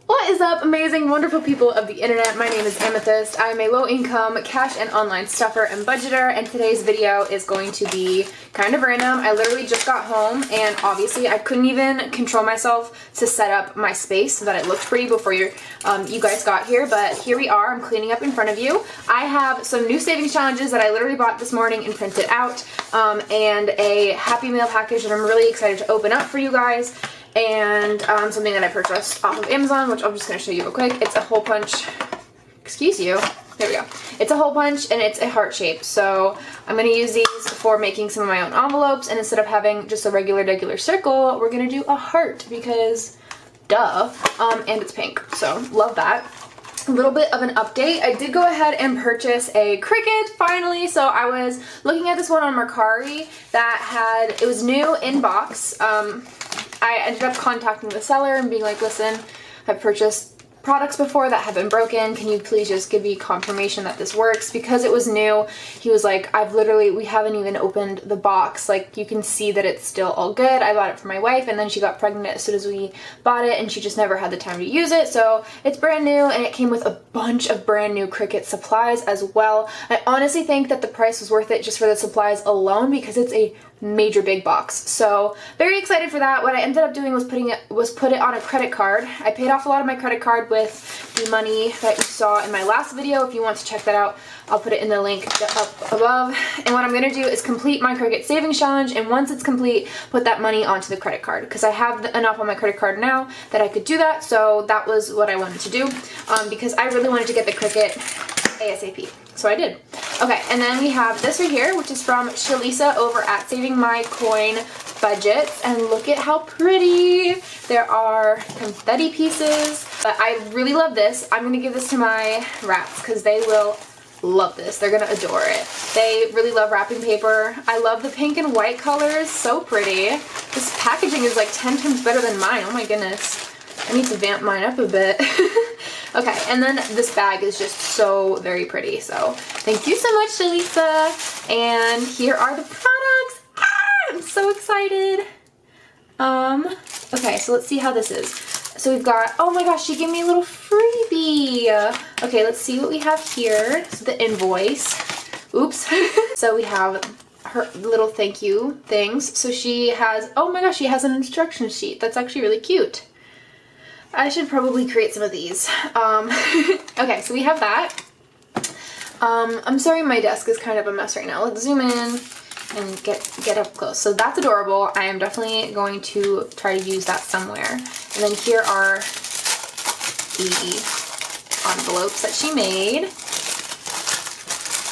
What is up, amazing, wonderful people of the internet? My name is Amethyst. I'm a low-income cash and online stuffer and budgeter, and today's video is going to be kind of random. I literally just got home, and obviously I couldn't even control myself to set up my space so that it looked pretty before you guys got here, but here we are. I'm cleaning up in front of you. I have some new savings challenges that I literally bought this morning and printed out, and a Happy Mail package that I'm really excited to open up for you guys. And something that I purchased off of Amazon, which I'm just going to show you real quick. It's a hole punch. Excuse you. There we go. It's a hole punch and it's a heart shape. So I'm going to use these for making some of my own envelopes. And instead of having just a regular circle, we're going to do a heart because duh. And it's pink. So love that. A little bit of an update. I did go ahead and purchase a Cricut finally. So I was looking at this one on Mercari that it was new in box. I ended up contacting the seller and being like, listen, I've purchased products before that have been broken. Can you please just give me confirmation that this works? Because it was new, he was like, we haven't even opened the box. Like, you can see that it's still all good. I bought it for my wife, and then she got pregnant as soon as we bought it, and she just never had the time to use it. So it's brand new, and it came with a bunch of brand new Cricut supplies as well. I honestly think that the price was worth it just for the supplies alone because it's a major big box. So very excited for that. What I ended up doing was put it on a credit card. I paid off a lot of my credit card with the money that you saw in my last video. If you want to check that out, I'll put it in the link up above. And what I'm going to do is complete my Cricut savings challenge, and once it's complete, put that money onto the credit card because I have enough on my credit card now that I could do that. So that was what I wanted to do because I really wanted to get the Cricut ASAP. So I did. Okay, and then we have this right here, which is from Shalisa over at Saving My Coin Budgets, and look at how pretty. There are confetti pieces, but I really love this. I'm gonna give this to my rats because they will love this. They're gonna adore it. They really love wrapping paper. I love the pink and white colors, so pretty. This packaging is like 10 times better than mine. Oh my goodness. I need to vamp mine up a bit. Okay, and then this bag is just so very pretty. So thank you so much, Shalisa. And here are the products. I'm so excited. Okay, so let's see how this is. So we've got, oh my gosh, she gave me a little freebie. Okay, let's see what we have here. So the invoice. Oops. So we have her little thank you things. So she has, oh my gosh, she has an instruction sheet. That's actually really cute. I should probably create some of these. Okay, so we have that. I'm sorry my desk is kind of a mess right now. Let's zoom in and get up close. So that's adorable. I am definitely going to try to use that somewhere. And then here are the envelopes that she made.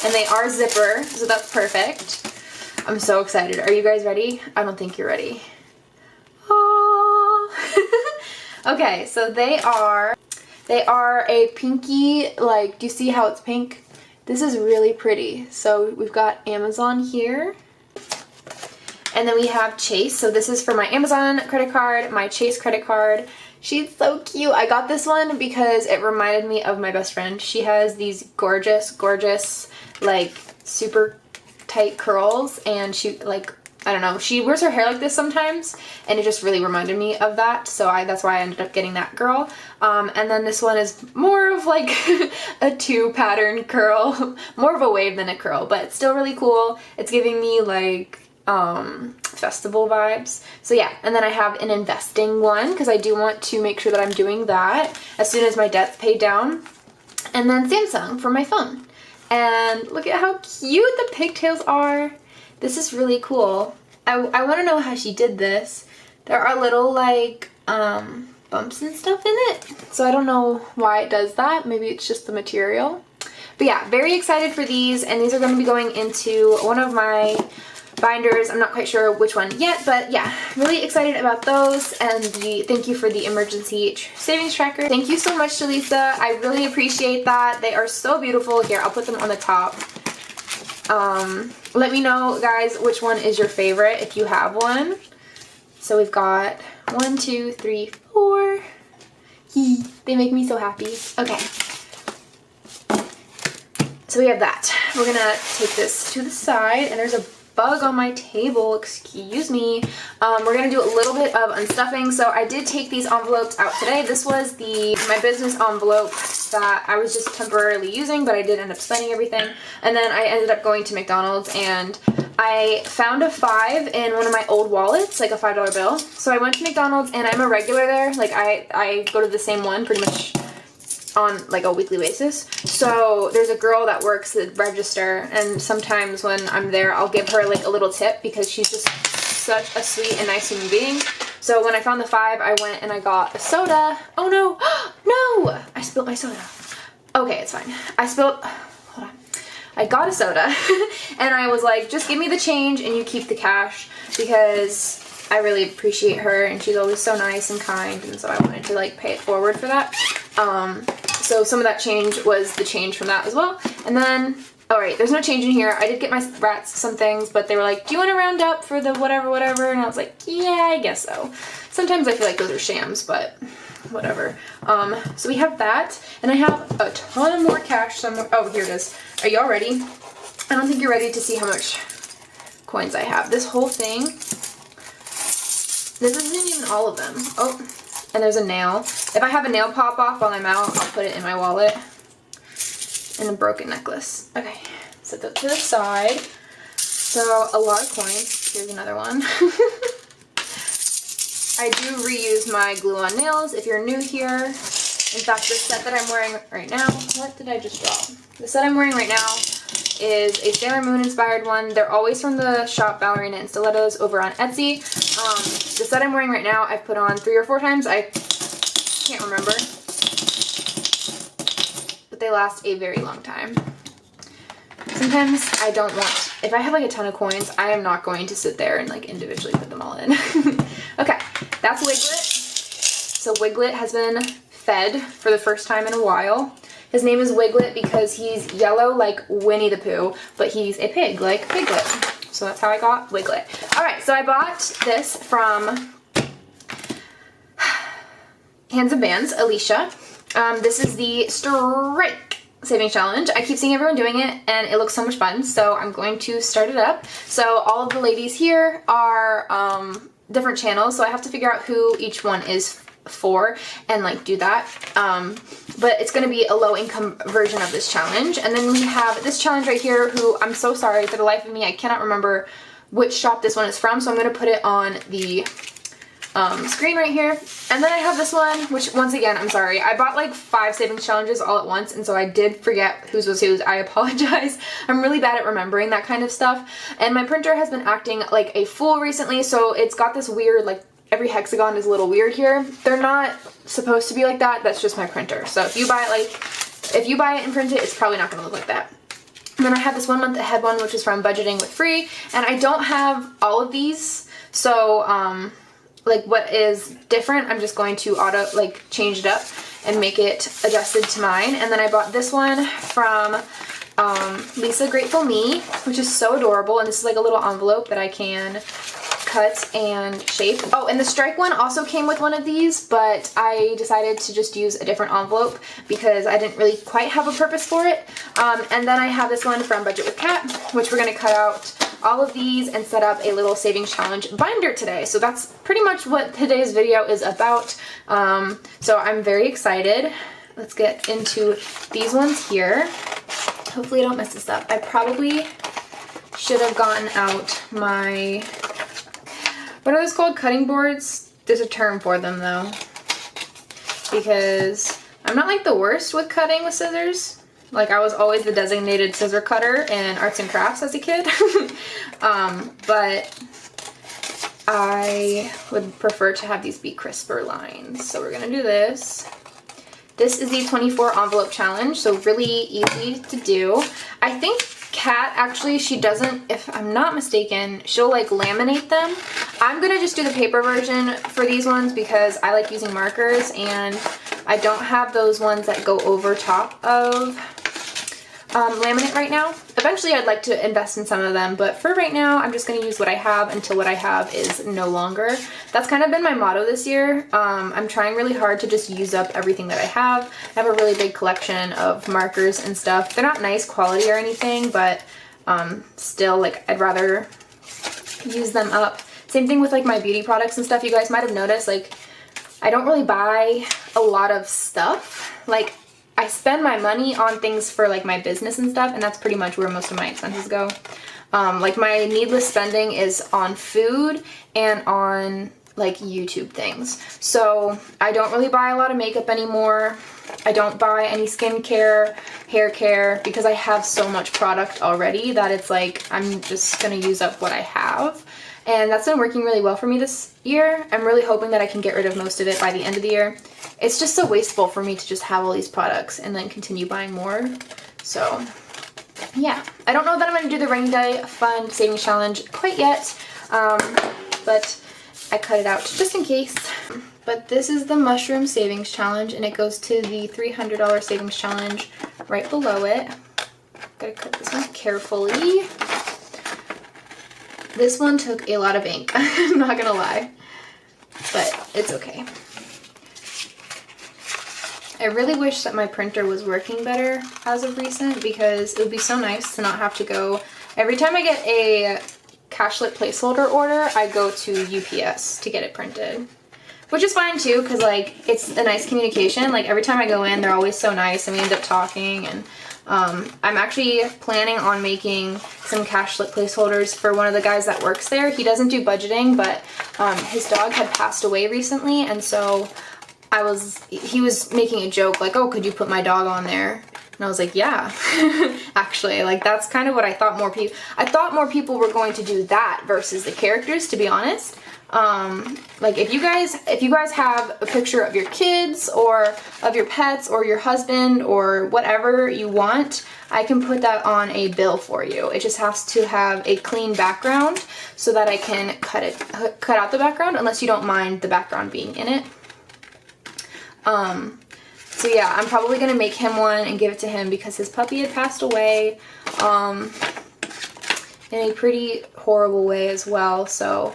And they are zipper, so that's perfect. I'm so excited. Are you guys ready? I don't think you're ready. Okay, so they are a pinky, like, do you see how it's pink? This is really pretty. So we've got Amazon here. And then we have Chase. So this is for my Amazon credit card, my Chase credit card. She's so cute. I got this one because it reminded me of my best friend. She has these gorgeous, like, super tight curls, and she, like, I don't know, she wears her hair like this sometimes, and it just really reminded me of that, so that's why I ended up getting that girl. And then this one is more of like a 2-pattern curl, more of a wave than a curl, but it's still really cool. It's giving me like festival vibes. So yeah, and then I have an investing one because I do want to make sure that I'm doing that as soon as my debt's paid down. And then Samsung for my phone. And look at how cute the pigtails are. This is really cool. I want to know how she did this. There are little like bumps and stuff in it. So I don't know why it does that. Maybe it's just the material. But yeah, very excited for these. And these are going to be going into one of my binders. I'm not quite sure which one yet, but yeah, really excited about those. And thank you for the emergency savings tracker. Thank you so much, Shalisa. I really appreciate that. They are so beautiful. Here, I'll put them on the top. Let me know, guys, which one is your favorite if you have one. So we've got 1, 2, 3, 4. They make me so happy. Okay. So we have that. We're gonna take this to the side, and there's a bug on my table, excuse me. We're gonna do a little bit of unstuffing. So I did take these envelopes out today. This was my business envelope that I was just temporarily using, but I did end up spending everything. And then I ended up going to McDonald's and I found a 5 in one of my old wallets, like a $5 bill. So I went to McDonald's and I'm a regular there. Like I go to the same one pretty much on like a weekly basis. So there's a girl that works at the register, and sometimes when I'm there I'll give her like a little tip because she's just such a sweet and nice human being. So when I found the 5, I went and I got a soda. Oh no, no, I spilled my soda. Okay, it's fine. Hold on. I got a soda and I was like, just give me the change and you keep the cash, because I really appreciate her and she's always so nice and kind, and so I wanted to like pay it forward for that. So some of that change was the change from that as well. And then, all right, there's no change in here. I did get my rats some things, but they were like, do you want to round up for the whatever? And I was like, yeah, I guess so. Sometimes I feel like those are shams, but whatever. So we have that, and I have a ton of more cash somewhere. Oh, here it is. Are y'all ready? I don't think you're ready to see how much coins I have. This whole thing, this isn't even all of them. Oh, and there's a nail. If I have a nail pop off while I'm out, I'll put it in my wallet. And a broken necklace. Okay, set that to the side. So a lot of coins. Here's another one. I do reuse my glue-on nails if you're new here. In fact, the set that I'm wearing right now, what did I just draw? The set I'm wearing right now is a Sailor Moon inspired one. They're always from the shop Ballerina and Stilettos over on Etsy. The set I'm wearing right now I've put on 3 or 4 times. I can't remember. But they last a very long time. Sometimes I don't want, if I have like a ton of coins, I am not going to sit there and like individually put them all in. Okay, that's Wiglet. So Wiglet has been fed for the first time in a while. His name is Wiglet because he's yellow like Winnie the Pooh, but he's a pig like Piglet. So that's how I got Wiglet. Alright, so I bought this from Hands and Bands, Alicia. This is the Strike Saving Challenge. I keep seeing everyone doing it and it looks so much fun, so I'm going to start it up. So all of the ladies here are different channels, so I have to figure out who each one is for and like do that. But it's going to be a low income version of this challenge. And then we have this challenge right here, who I'm so sorry, for the life of me I cannot remember which shop this one is from, so I'm going to put it on the screen right here. And then I have this one, which once again, I'm sorry, I bought like 5 savings challenges all at once, and so I did forget whose was whose. I apologize. I'm really bad at remembering that kind of stuff, and my printer has been acting like a fool recently, so it's got this weird, like, every hexagon is a little weird here. They're not supposed to be like that. That's just my printer. So if you buy it and print it, it's probably not going to look like that. And then I have this 1 month ahead one, which is from Budgeting with Free, and I don't have all of these, so like what is different, I'm just going to change it up and make it adjusted to mine. And then I bought this one from Lisa Grateful Me, which is so adorable, and this is like a little envelope that I can cut and shape. Oh, and the Strike one also came with one of these, but I decided to just use a different envelope because I didn't really quite have a purpose for it. And then I have this one from Budget with Cat, which we're going to cut out all of these and set up a little savings challenge binder today. So that's pretty much what today's video is about. So I'm very excited. Let's get into these ones here. Hopefully I don't mess this up. I probably should have gotten out my, what are those called? Cutting boards? There's a term for them though, because I'm not like the worst with cutting with scissors. Like, I was always the designated scissor cutter in arts and crafts as a kid. But I would prefer to have these be crisper lines. So we're gonna do this. This is the 24 envelope challenge, so really easy to do. I think Kat, actually, she doesn't, if I'm not mistaken, she'll like laminate them. I'm gonna just do the paper version for these ones because I like using markers and I don't have those ones that go over top of laminate right now. Eventually I'd like to invest in some of them, but for right now I'm just going to use what I have until what I have is no longer. That's kind of been my motto this year. I'm trying really hard to just use up everything that I have. I have a really big collection of markers and stuff. They're not nice quality or anything, but still, like, I'd rather use them up. Same thing with like my beauty products and stuff. You guys might have noticed, like, I don't really buy a lot of stuff. Like, I spend my money on things for like my business and stuff, and that's pretty much where most of my expenses go. Like my needless spending is on food and on like YouTube things. So I don't really buy a lot of makeup anymore. I don't buy any skincare, hair care, because I have so much product already that it's like I'm just gonna use up what I have. And that's been working really well for me this year. I'm really hoping that I can get rid of most of it by the end of the year. It's just so wasteful for me to just have all these products and then continue buying more. So yeah, I don't know that I'm going to do the rainy day fund savings challenge quite yet, but I cut it out just in case. But this is the mushroom savings challenge, and it goes to the $300 savings challenge right below it. Gotta cut this one carefully. This one took a lot of ink, I'm not gonna lie, but it's okay. I really wish that my printer was working better as of recent, because it would be so nice to not have to go. Every time I get a cashless placeholder order, I go to UPS to get it printed. Which is fine too, because like it's a nice communication. Like every time I go in, they're always so nice, and we end up talking. And I'm actually planning on making some cashless placeholders for one of the guys that works there. He doesn't do budgeting, but his dog had passed away recently, and so he was making a joke like, oh, could you put my dog on there? And I was like, yeah, actually, like that's kind of what I thought I thought more people were going to do that versus the characters, to be honest. Like if you guys have a picture of your kids or of your pets or your husband or whatever you want, I can put that on a bill for you. It just has to have a clean background so that I can cut out the background, unless you don't mind the background being in it. So yeah, I'm probably gonna make him one and give it to him because his puppy had passed away in a pretty horrible way as well. So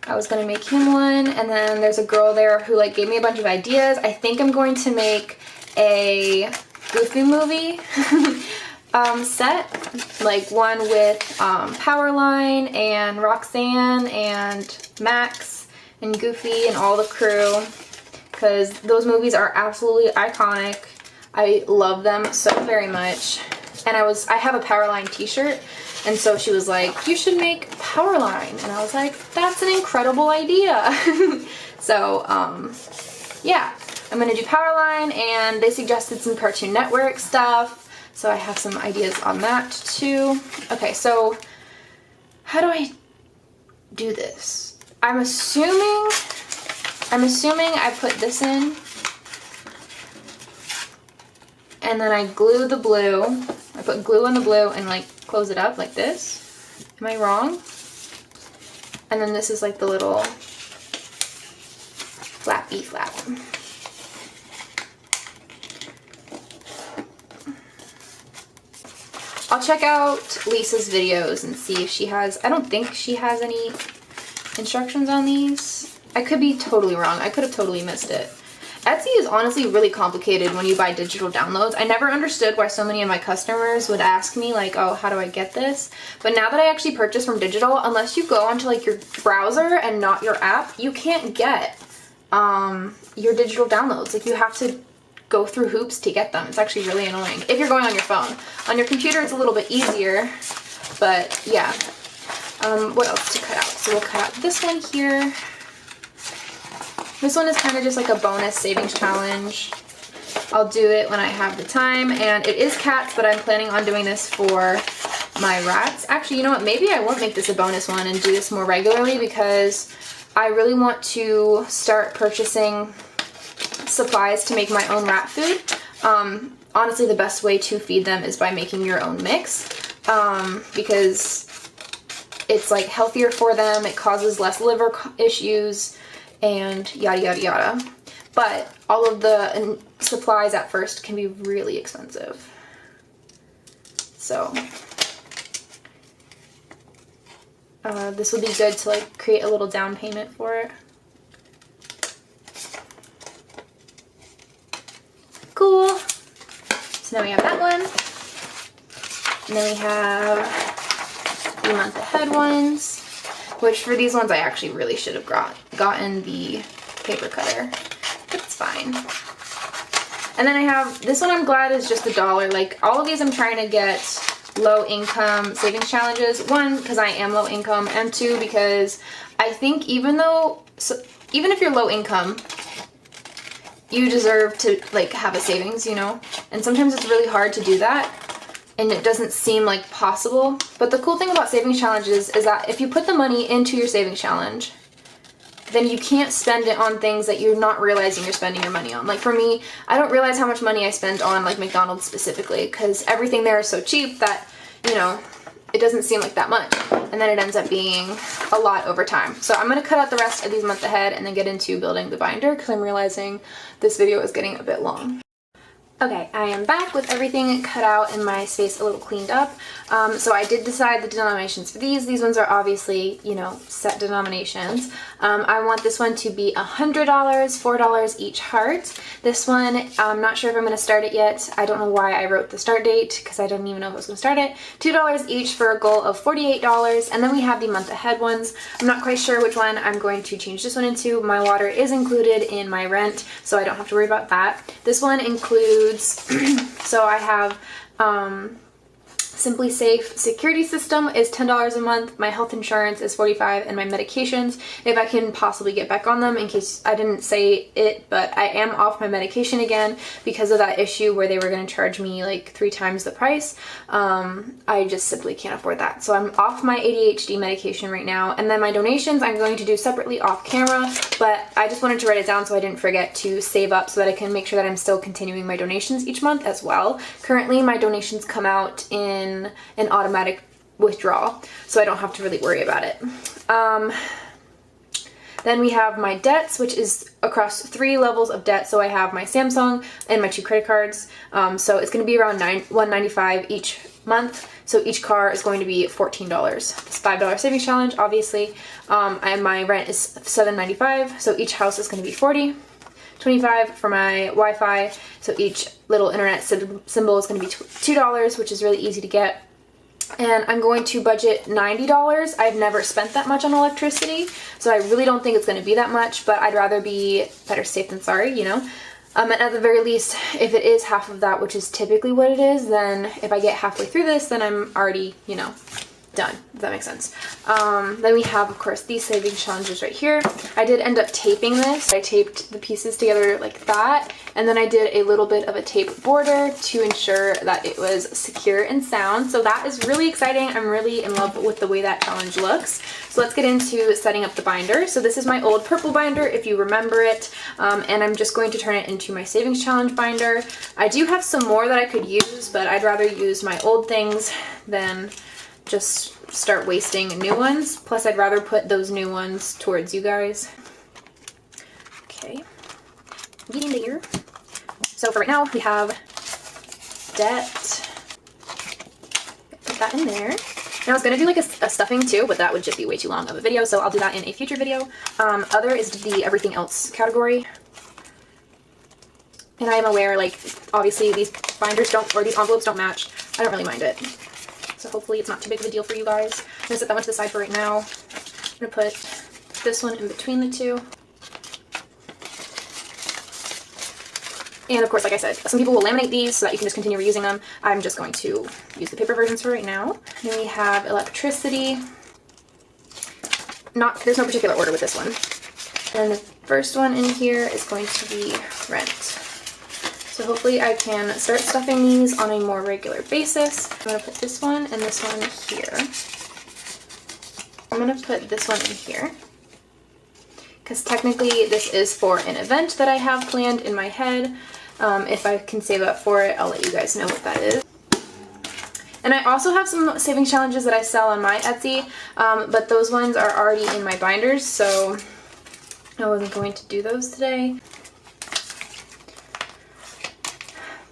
I was gonna make him one, and then there's a girl there who like gave me a bunch of ideas. I think I'm going to make a Goofy movie set, like one with Powerline and Roxanne and Max and Goofy and all the crew, because those movies are absolutely iconic. I love them so very much. And I have a Powerline t-shirt, and so she was like, you should make Powerline. And I was like, that's an incredible idea. So, yeah, I'm gonna do Powerline, and they suggested some Cartoon Network stuff, so I have some ideas on that too. Okay, so how do I do this? I'm assuming I put this in, and then I glue the blue. I put glue on the blue and like close it up like this. Am I wrong? And then this is like the little flappy flap. I'll check out Lisa's videos and see if she has, I don't think she has any instructions on these. I could be totally wrong. I could have totally missed it. Etsy is honestly really complicated when you buy digital downloads. I never understood why so many of my customers would ask me like, oh, how do I get this? But now that I actually purchase from digital, unless you go onto like your browser and not your app, you can't get your digital downloads. Like you have to go through hoops to get them. It's actually really annoying if you're going on your phone. On your computer, it's a little bit easier, but yeah. What else to cut out? So we'll cut out this one here. This one is kind of just like a bonus savings challenge. I'll do it when I have the time, and it is cats, but I'm planning on doing this for my rats. Actually, you know what? Maybe I won't make this a bonus one and do this more regularly, because I really want to start purchasing supplies to make my own rat food. Honestly, the best way to feed them is by making your own mix, because it's like healthier for them, it causes less liver issues, and yada yada yada. But all of the supplies at first can be really expensive. So this would be good to like create a little down payment for it. Cool. So now we have that one. And then we have the month ahead ones. which for these ones I actually really should have gotten the paper cutter. It's fine. And then I have, this one I'm glad is just $1. Like all of these I'm trying to get low income savings challenges. One, because I am low income, and two, because I think even if you're low income, you deserve to like have a savings, you know? And sometimes it's really hard to do that and it doesn't seem like possible. But the cool thing about savings challenges is that if you put the money into your savings challenge, then you can't spend it on things that you're not realizing you're spending your money on. Like for me, I don't realize how much money I spend on like McDonald's specifically, because everything there is so cheap that, you know, it doesn't seem like that much. And then it ends up being a lot over time. So I'm gonna cut out the rest of these month ahead and then get into building the binder, because I'm realizing this video is getting a bit long. Okay, I am back with everything cut out and my space a little cleaned up. So I did decide the denominations for these. These ones are obviously, you know, set denominations. I want this one to be $100, $4 each heart. This one, I'm not sure if I'm going to start it yet. I don't know why I wrote the start date, because I don't even know if I was going to start it. $2 each for a goal of $48. And then we have the month ahead ones. I'm not quite sure which one I'm going to change this one into. My water is included in my rent, so I don't have to worry about that. This one includes so I have Simply Safe security system is $10 a month, my health insurance is $45, and my medications, if I can possibly get back on them, in case I didn't say it, but I am off my medication again because of that issue where they were going to charge me like 3 times the price. I just simply can't afford that. So I'm off my ADHD medication right now, and then my donations I'm going to do separately off camera, but I just wanted to write it down so I didn't forget to save up so that I can make sure that I'm still continuing my donations each month as well. Currently my donations come out in an automatic withdrawal, so I don't have to really worry about it. Then we have my debts, which is across 3 levels of debt. So I have my Samsung and my 2 credit cards. So it's going to be around $195 each month. So each car is going to be $14. It's $5 savings challenge, obviously. And my rent is $7.95. So each house is going to be $40. $25 for my Wi-Fi, so each little internet symbol is going to be $2, which is really easy to get. And I'm going to budget $90. I've never spent that much on electricity, so I really don't think it's going to be that much, but I'd rather be better safe than sorry, you know. And at the very least, if it is half of that, which is typically what it is, then if I get halfway through this, then I'm already, you know, done, if that makes sense. Then we have, of course, these savings challenges right here. I did end up taping this. I taped the pieces together like that, and then I did a little bit of a tape border to ensure that it was secure and sound. So that is really exciting. I'm really in love with the way that challenge looks. So let's get into setting up the binder. So this is my old purple binder, if you remember it, and I'm just going to turn it into my savings challenge binder. I do have some more that I could use, but I'd rather use my old things than just start wasting new ones. Plus I'd rather put those new ones towards you guys. Okay, getting bigger. So for right now we have debt. Put that in there. Now I was gonna do like a stuffing too, but that would just be way too long of a video, so I'll do that in a future video. Other is the everything else category. And I am aware, like, obviously these binders don't, or these envelopes don't match. I don't really mind it. So hopefully it's not too big of a deal for you guys. I'm gonna set that one to the side for right now. I'm gonna put this one in between the two. And of course, like I said, some people will laminate these so that you can just continue reusing them. I'm just going to use the paper versions for right now. Then we have electricity. There's no particular order with this one. And the first one in here is going to be rent. So hopefully I can start stuffing these on a more regular basis. I'm going to put this one and this one here. I'm going to put this one in here, because technically this is for an event that I have planned in my head. If I can save up for it, I'll let you guys know what that is. And I also have some savings challenges that I sell on my Etsy, but those ones are already in my binders, so I wasn't going to do those today.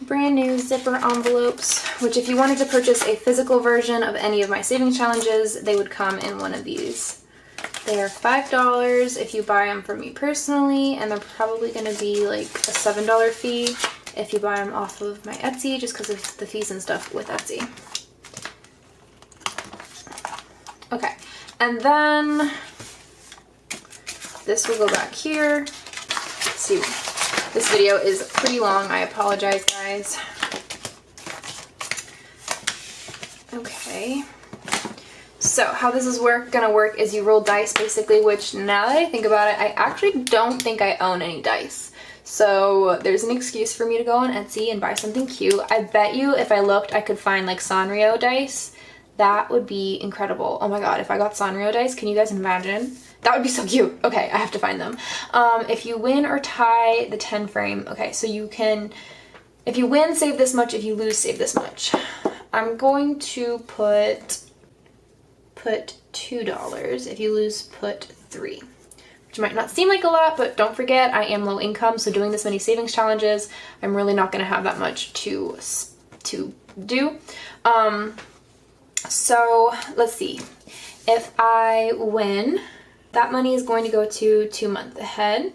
Brand new zipper envelopes, which if you wanted to purchase a physical version of any of my savings challenges, they would come in one of these. They are $5 if you buy them from me personally, and they're probably going to be like a $7 fee if you buy them off of my Etsy, just because of the fees and stuff with Etsy. Okay, And then this will go back here. Let's see, this video is pretty long. I apologize, guys. Okay. So how this is gonna work is you roll dice basically, which now that I think about it, I actually don't think I own any dice. So there's an excuse for me to go on Etsy and buy something cute. I bet you if I looked, I could find like Sanrio dice. That would be incredible. Oh my god, if I got Sanrio dice, can you guys imagine? That would be so cute. Okay, I have to find them. If you win or tie the 10 frame, okay, so you can, if you win, save this much. If you lose, save this much. I'm going to put $2. If you lose, put $3. Which might not seem like a lot, but don't forget, I am low income, so doing this many savings challenges, I'm really not gonna have that much to do. So let's see. If I win, that money is going to go to 2 months ahead.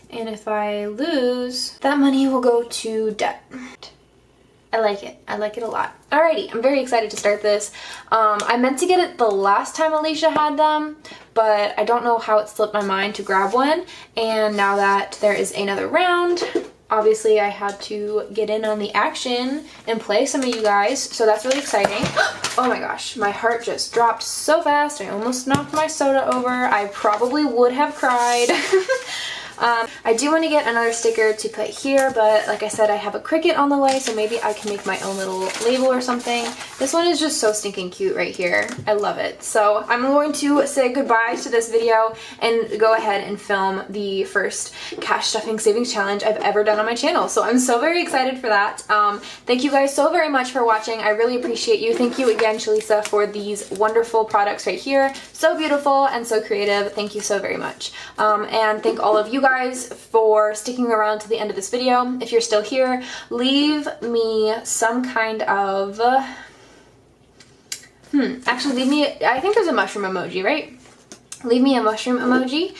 And if I lose, that money will go to debt. I like it. I like it a lot. Alrighty, I'm very excited to start this. I meant to get it the last time Alicia had them, but I don't know how it slipped my mind to grab one. And now that there is another round, obviously I had to get in on the action and play some of you guys, so that's really exciting. Oh my gosh, my heart just dropped so fast. I almost knocked my soda over. I probably would have cried. I do want to get another sticker to put here, but like I said, I have a cricket on the way, so maybe I can make my own little label or something. This one is just so stinking cute right here. I love it. So I'm going to say goodbye to this video and go ahead and film the first cash stuffing savings challenge I've ever done on my channel. So I'm so very excited for that. Thank you guys so very much for watching. I really appreciate you. Thank you again, Shalisa, for these wonderful products right here. So beautiful and so creative. Thank you so very much. And thank all of you guys for sticking around to the end of this video. If you're still here, leave me some kind of actually leave me, I think there's a mushroom emoji, right? Leave me a mushroom emoji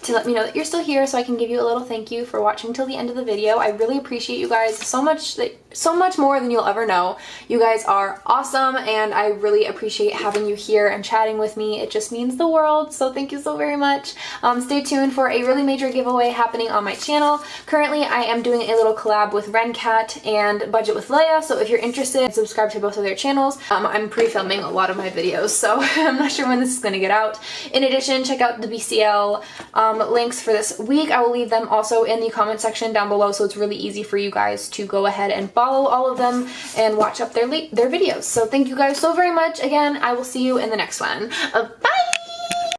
to let me know that you're still here, so I can give you a little thank you for watching till the end of the video. I really appreciate you guys so much more than you'll ever know. You guys are awesome, and I really appreciate having you here and chatting with me. It just means the world, so thank you so very much. Stay tuned for a really major giveaway happening on my channel. Currently, I am doing a little collab with Rencat and Budget with Leia, so if you're interested, subscribe to both of their channels. I'm pre-filming a lot of my videos, so I'm not sure when this is going to get out. In addition, check out the BCL links for this week. I will leave them also in the comment section down below, so it's really easy for you guys to go ahead and follow all of them and watch up their videos. So thank you guys so very much. Again, I will see you in the next one. Bye!